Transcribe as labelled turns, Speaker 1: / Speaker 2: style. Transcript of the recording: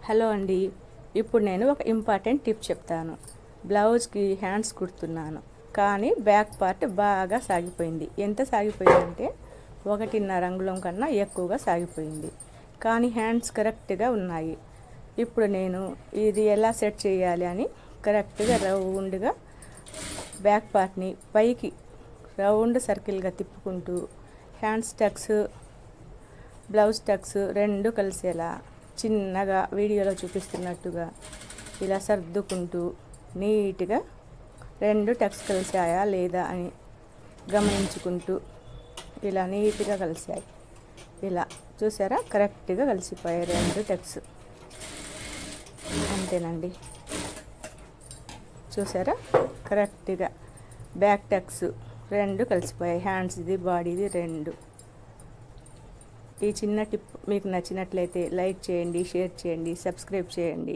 Speaker 1: Hello అండి. ఇప్పుడు నేను ఒక ఇంపార్టెంట్ టిప్ చెప్తాను. బ్లౌజ్కి హ్యాండ్స్ కుడుతున్నాను, కానీ బ్యాక్ పార్ట్ బాగా సాగిపోయింది. ఎంత సాగిపోయిందంటే 1.5 అంగుళం కన్నా ఎక్కువగా సాగిపోయింది. కానీ హ్యాండ్స్ కరెక్ట్గా ఉన్నాయి. ఇప్పుడు నేను ఇది ఎలా సెట్ చేయాలి అని కరెక్ట్గా రౌండ్గా బ్యాక్ పార్ట్ని పైకి రౌండ్ సర్కిల్గా తిప్పుకుంటూ హ్యాండ్స్ టక్స్, బ్లౌజ్ టక్స్ రెండు కలిసేలా చిన్నగా వీడియోలో చూపిస్తున్నట్టుగా ఇలా సర్దుకుంటూ నీట్గా రెండు టక్స్ కలిసాయా లేదా అని గమనించుకుంటూ ఇలా నీట్గా కలిసాయి. ఇలా చూసారా, కరెక్ట్గా కలిసిపోయాయి రెండు టక్స్. అంతేనండి, చూసారా కరెక్ట్గా బ్యాక్ టక్స్ రెండు కలిసిపోయాయి. హ్యాండ్స్ది, బాడీది రెండు. ఈ చిన్న టిప్ మీకు నచ్చినట్లయితే లైక్ చేయండి, షేర్ చేయండి, సబ్స్క్రైబ్ చేయండి.